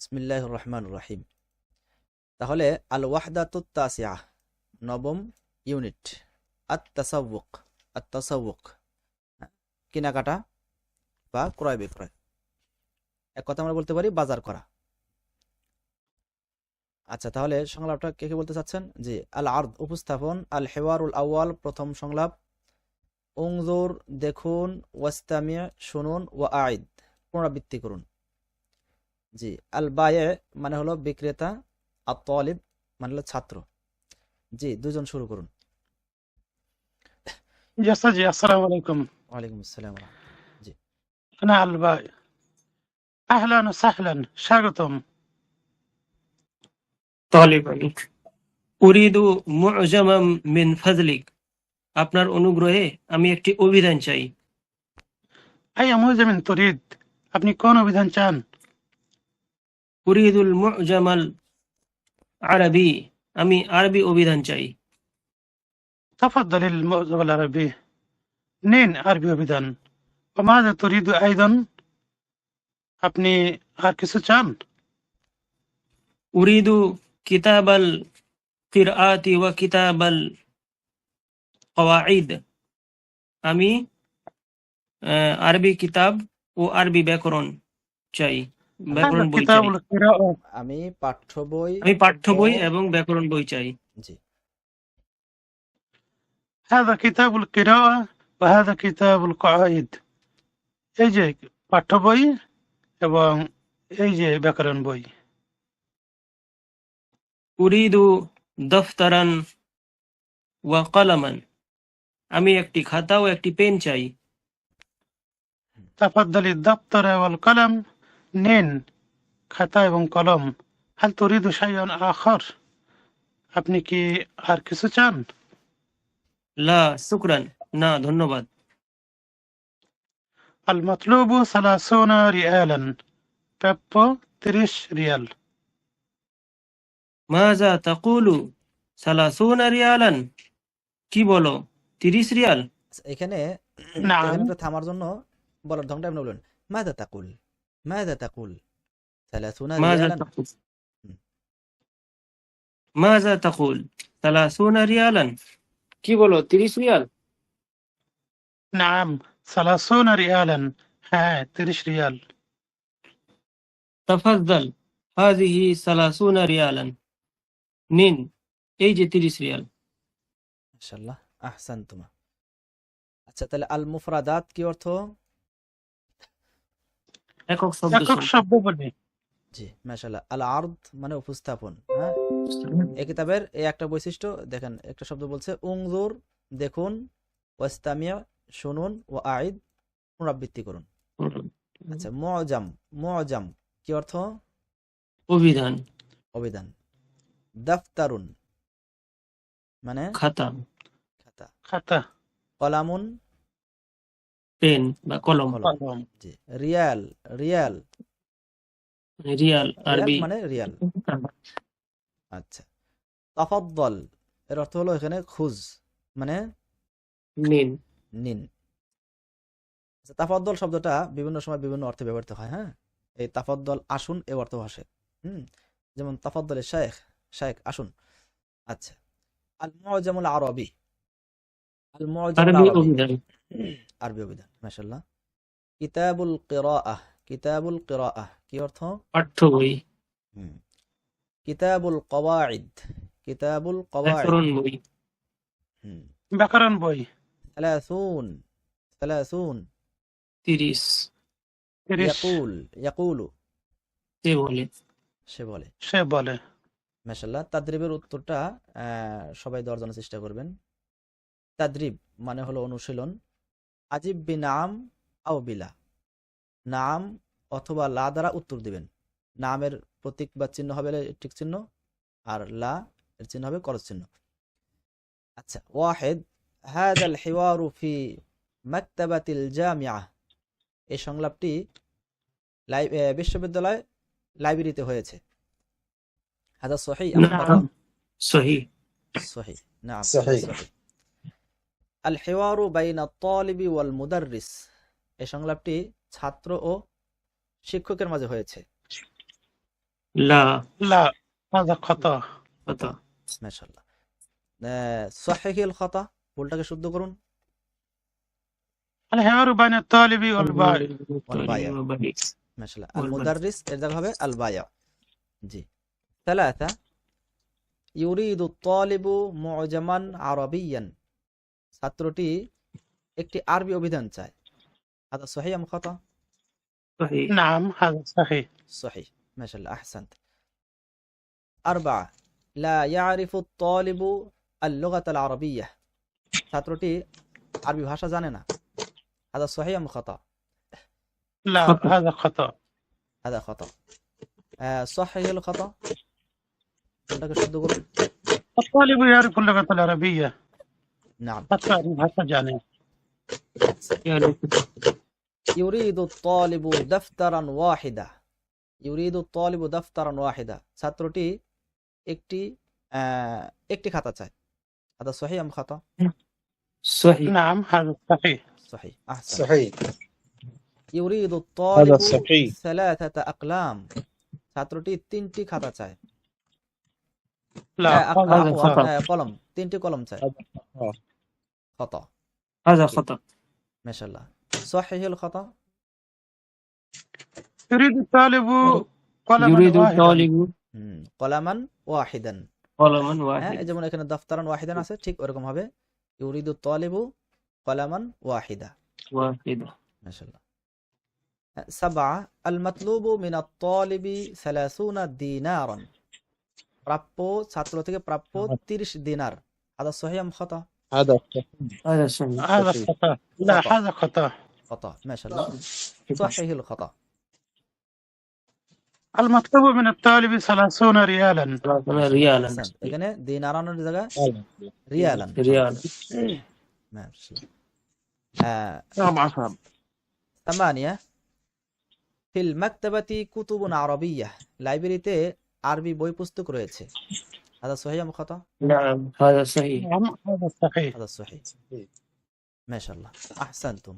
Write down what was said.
বিসমিল্লাহির রহমানির রহিম। তাহলে আল ওয়াহদাতুত তাসিআহ, নবম ইউনিট, আত-তাসাউউক। আত-তাসাউউক কেনাকাটা বা ক্রয় বিক্রয়, এক কথা আমরা বলতে পারি বাজার করা। আচ্ছা, তাহলে সংলাপটা কে কে বলতে চাচ্ছেন? জি, আল আরদ উপস্থাপন, আল হিওয়ারুল আউয়াল প্রথম সংলাপ, উনজুর দেখুন, ওয়াস্তামি শুনুন, ওয়া আইদ পুনরাবৃত্তি করুন। জি, আল বায়ে মানে হলো বিক্রেতা, আর তালিব মানে হলো ছাত্র। জি, দুজন শুরু করুন। জি السلام عليكم. ওয়ালাইকুম আসসালাম ওয়া রাহমাতুল্লাহ। জি, أنا الباي. أهلا وسهلا، স্বাগতম। طالبا أريد معجما من فضلك আপনার অনুগ্রহে আমি একটি অভিধান চাই। أي معجم تريد؟ আপনি কোন অভিধান চান? أريد المعجم العربي আমি আরবি অভিধান চাই। تفضل المعجم العربي. নিন আরবি অভিধান। وماذا تريد أيضا؟ আপনি আর কিছু চান? أريد كتاب القراءة وكتاب القواعد আমি আরবি কিতাব ও আরবি ব্যাকরণ চাই, هذا ব্যাকরণ বই كتاب চাই। القراءة. আমি পাঠ্য বই আমি পাঠ্য ও বই এবং ব্যাকরণ বই চাই। জি, هذا كتاب القراءة وهذا كتاب القواعد. এই যে পাঠ্য বই এবং এই যে ব্যাকরণ বই। أريد دفترا وقلما আমি একটি খাতা ও একটি পেন চাই। تفضل الدفتر والقلم. নিন খাতা এবং কলম। هل تريد شيئا آخر؟ আপনি কি আর কিছু চান? লা শুকরান, না ধন্যবাদ। المطلوب 30 ريالا. প্রাপ্য 30 রিয়াল। মাযা তাকুলু সালাসুনা রিয়ালান, কি বলো 30 রিয়াল? আচ্ছা, এখানে নাম একটু থামার জন্য বলার ঢংটা আপনি বলবেন, মাযা তাকুল, মাযা তাকুল 30 মাযা রিয়ালান। তাকুল, হুম, মাযা তাকুল সালাসুনা রিয়ালান, কি বলো 30 রিয়াল? নাম 30 রিয়ালান। হ্যাঁ 30 রিয়াল। তাফাজ্জাল হাযিহি সালাসুনা রিয়ালান, নিন এই যে 30 রিয়াল। মাশাআল্লাহ, আহসানতুমা। আচ্ছা, তাহলে আল মুফরাদাত কি অর্থ? একক একক শব্দসমূহ। শব্দ বলি। জি, মাশাআল্লাহ। আল আরদ মানে উপস্থাপন। হ্যাঁ, এই কিতাবের এই একটা বৈশিষ্ট্য দেখেন, একটা শব্দ বলছে উনজুর দেখুন, ওয়াস্তামি' শুনুন, ওয়া আইদ পুনরাবৃত্তি করুন। আচ্ছা, মুআজাম, মুআজাম কি অর্থ? অভিধান, অভিধান। দাফতারুন মানে খাতা, খাতা। খাতা কলামুন পেন বা কলম। কলম। কলম। জি, রিয়াল, রিয়াল, রিয়াল রিয়াল আরবি মানে রিয়াল। আচ্ছা, তাফাদ্দল এর অর্থ হলো এখানে খুজ মানে নিন। নিন। আচ্ছা, তাফাদ্দল শব্দটা বিভিন্ন সময় বিভিন্ন অর্থে ব্যবহৃত হয়। হ্যাঁ, এই তাফাদ্দল আসুন এ অর্থ আসে। যেমন তাফাদ্দল শাইখ, শাইখ আসুন। আচ্ছা, আল মুআজামুল আরবি, আল মুআজামুল আরবি আরবি অভিধান, আরবি অভিধান। মাশাআল্লাহ। কিতাবুল কিরাআহ, কিতাবুল কিরাআহ কি অর্থ? পাঠ্য বই, হুম, কিতাবুল কওয়াইদ, কিতাবুল কওয়াইদ। ব্যাকরণ বই। হুম, ব্যাকরণ বই। 30 30 30 30 ইয়াকুল, ইয়াকুলু কে বলে, সে বলে। সে বলে। মাশাআল্লাহ। তাদরিবের উত্তরটা সবাই দেওয়ার জন্য চেষ্টা করবেন। তাদরিব মানে হলো অনুশীলন। আজিব বি নাম আও বিলা, নাম অথবা লা দ্বারা উত্তর দিবেন। নামের প্রতীক বা চিহ্ন হবে টিক চিহ্ন, আর লা এর চিহ্ন হবে করজ চিহ্ন। আচ্ছা, ওয়াহিদ হাদাল হিওয়ারু ফি মাকতাবাতিল জামিআহ, এই সংলাপটি বিশ্ববিদ্যালয় লাইব্রেরিতে হয়েছে। হাদা সহিহ আম খাতা? নাম সহি। সহিহ, নাম صحيح. সহিহ। আল হিওয়ারু বাইনা তালিবি ওয়াল মুদাররিস, এই সংলাপটি ছাত্র ও শিক্ষকের মাঝে হয়েছে। لا لا هذا خطأ خطأ মাশাআল্লাহ। সহিহিল খাতা, ভুলটাকে শুদ্ধ করুন। الحوار بين الطالب والبائع والبائع. والبائع. মাশাআল্লাহ। আল والبائع. মুদাররিস এর জায়গা হবে আল বায়া। জি। ثلاثة يريد الطالب معجما عربيا, ছাত্রটি একটি আরবি অভিধান চায়। هذا صحيح أم خطأ؟ صحيح. نعم هذا صحيح صحيح ما شاء الله أحسنت. أربعة لا يعرف الطالب اللغة العربية, ছাত্রটি আরবি ভাষা জানে না। هذا صحيح أم خطأ؟ لا خطأ. هذا خطأ هذا خطأ. صحيح الخطأ, কোনটাকে শুদ্ধ করুন। الطالب يعرف اللغة العربية نعم. حتى ভাষা জানে يعني يريد الطالب دفترا واحدة, يريد الطالب دفترا واحدة, ছাত্রটি একটি খাতা চায়। هذا صحيح أم خطأ؟ صحيح. نعم هذا صحيح صحيح أحسن. صحيح. يريد الطالب هذا صحيح. 3 أقلام, ছাত্রটি 3টি খাতা চায়। لا هذا هذا خطأ خطأ. কলম, 3টি কলম চায়। آه. خطأ. هذا خطأ. ما شاء الله. صحيح الخطأ. يريد الطالب قلما يريد واحدا الطالب قلما واحدا. قلما হ্যাঁ, واحدا. এই যেমন এখানে দফতরান ওয়াহিদান আছে, ঠিক ওরকম হবে ইউরিদু তালিবু কলামান ওয়াহিদা। واحدا. মাশাআল্লাহ। 7 المطلوب من الطالب 30 دينارا, প্রাপ্য ছাত্র থেকে প্রাপ্য 30 দিনার। هذا صحيح أم خطأ؟ هذا صحيح. هذا صحيح. هذا صحيح. خطأ لا خطأ. هذا خطأ خطأ. ما شاء الله. صحيح الخطأ. المطلوب من الطالب 30 ريالا ريالا. أحسنت. এখানে দিনারানের জায়গায় هذا. রিয়ালান। ريالا. ما شاء الله. نعم عفوا 8 في المكتبة كتب عربية, লাইব্রেরিতে আরবি বই পুস্তক রয়েছে। هذا صحيح أم خطأ؟ نعم هذا صحيح. نعم هذا صحيح هذا صحيح. ما شاء الله أحسنتم.